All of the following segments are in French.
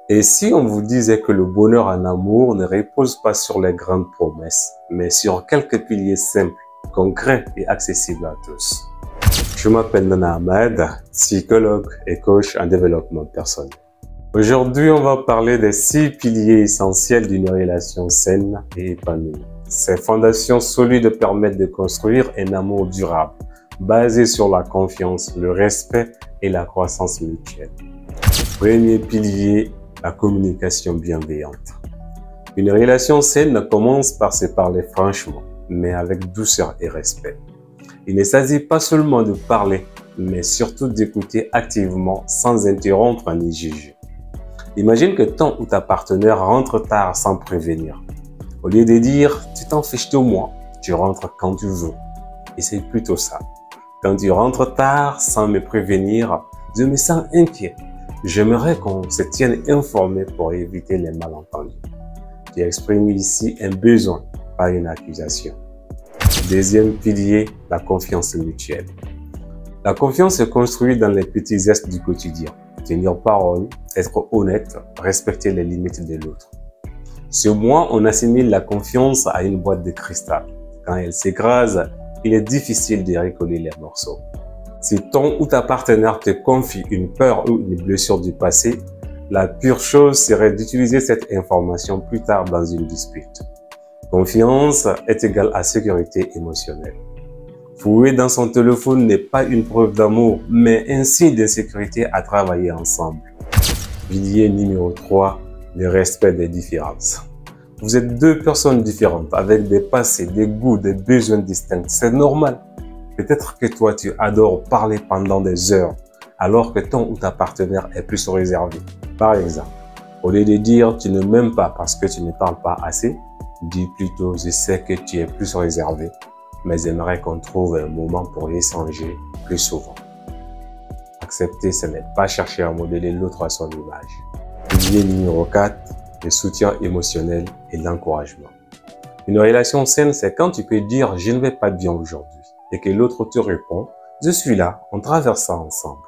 Et si on vous disait que le bonheur en amour ne repose pas sur les grandes promesses, mais sur quelques piliers simples, concrets et accessibles à tous? Je m'appelle Nana Ahmed, psychologue et coach en développement personnel. Aujourd'hui, on va parler des 6 piliers essentiels d'une relation saine et épanouie. Ces fondations solides permettent de construire un amour durable, basé sur la confiance, le respect et la croissance mutuelle. Premier pilier, la communication bienveillante. Une relation saine commence par se parler franchement, mais avec douceur et respect. Il ne s'agit pas seulement de parler, mais surtout d'écouter activement sans interrompre ni juger. Imagine que ton ou ta partenaire rentre tard sans prévenir. Au lieu de dire « tu t'en fiches de moi », tu rentres quand tu veux. Et c'est plutôt ça. Quand tu rentres tard sans me prévenir, je me sens inquiet. J'aimerais qu'on se tienne informé pour éviter les malentendus. Tu exprimes ici un besoin, pas une accusation. Deuxième pilier, la confiance mutuelle. La confiance se construit dans les petits gestes du quotidien. Tenir parole, être honnête, respecter les limites de l'autre. Chez moi, on assimile la confiance à une boîte de cristal. Quand elle s'écrase, il est difficile de recoller les morceaux. Si ton ou ta partenaire te confie une peur ou une blessure du passé, la pire chose serait d'utiliser cette information plus tard dans une dispute. Confiance est égale à sécurité émotionnelle. Fouiller dans son téléphone n'est pas une preuve d'amour, mais un signe d'insécurité à travailler ensemble. Pilier numéro 3, le respect des différences. Vous êtes deux personnes différentes, avec des passés, des goûts, des besoins distincts. C'est normal. Peut-être que toi, tu adores parler pendant des heures, alors que ton ou ta partenaire est plus réservé. Par exemple, au lieu de dire « tu ne m'aimes pas parce que tu ne parles pas assez », dis plutôt « je sais que tu es plus réservé, mais j'aimerais qu'on trouve un moment pour échanger plus souvent ». Accepter, ce n'est pas chercher à modeler l'autre à son image. Pilier numéro 4, le soutien émotionnel et l'encouragement. Une relation saine, c'est quand tu peux dire « je ne vais pas bien aujourd'hui » et que l'autre te répond « je suis là, on traverse ça ensemble ».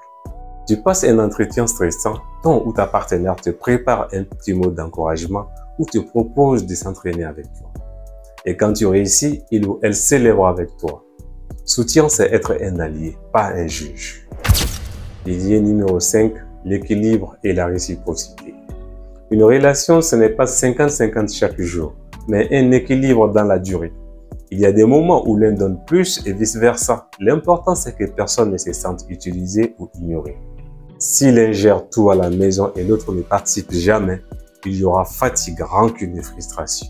Tu passes un entretien stressant, ton ou ta partenaire te prépare un petit mot d'encouragement ou te propose de s'entraîner avec toi. Et quand tu réussis, il ou elle célèbre avec toi. Soutien, c'est être un allié, pas un juge. Pilier numéro 5, l'équilibre et la réciprocité. Une relation, ce n'est pas 50-50 chaque jour, mais un équilibre dans la durée. Il y a des moments où l'un donne plus et vice-versa. L'important, c'est que personne ne se sente utilisé ou ignoré. Si l'un gère tout à la maison et l'autre ne participe jamais, il y aura fatigue, rancune et frustration.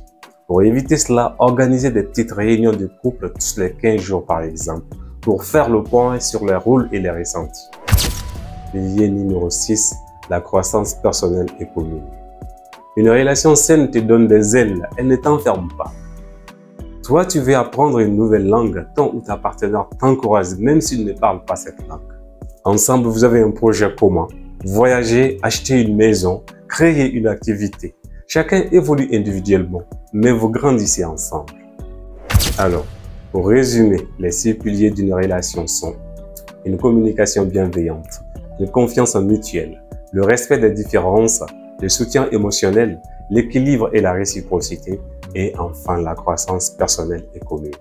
Pour éviter cela, organisez des petites réunions de couple tous les 15 jours par exemple, pour faire le point sur les rôles et les ressentis. Pilier numéro 6, la croissance personnelle et commune. Une relation saine te donne des ailes, elle ne t'enferme pas. Toi, tu veux apprendre une nouvelle langue, ton ou ta partenaire t'encourage même s'il ne parle pas cette langue. Ensemble, vous avez un projet commun. Voyager, acheter une maison, créer une activité. Chacun évolue individuellement, mais vous grandissez ensemble. Alors, pour résumer, les 6 piliers d'une relation sont une communication bienveillante, une confiance mutuelle, le respect des différences, le soutien émotionnel, l'équilibre et la réciprocité, et enfin la croissance personnelle et commune.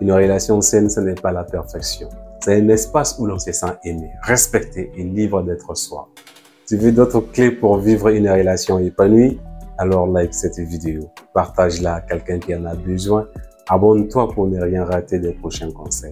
Une relation saine, ce n'est pas la perfection. C'est un espace où l'on se sent aimé, respecté et libre d'être soi. Tu veux d'autres clés pour vivre une relation épanouie? Alors like cette vidéo, partage-la à quelqu'un qui en a besoin, abonne-toi pour ne rien rater des prochains conseils.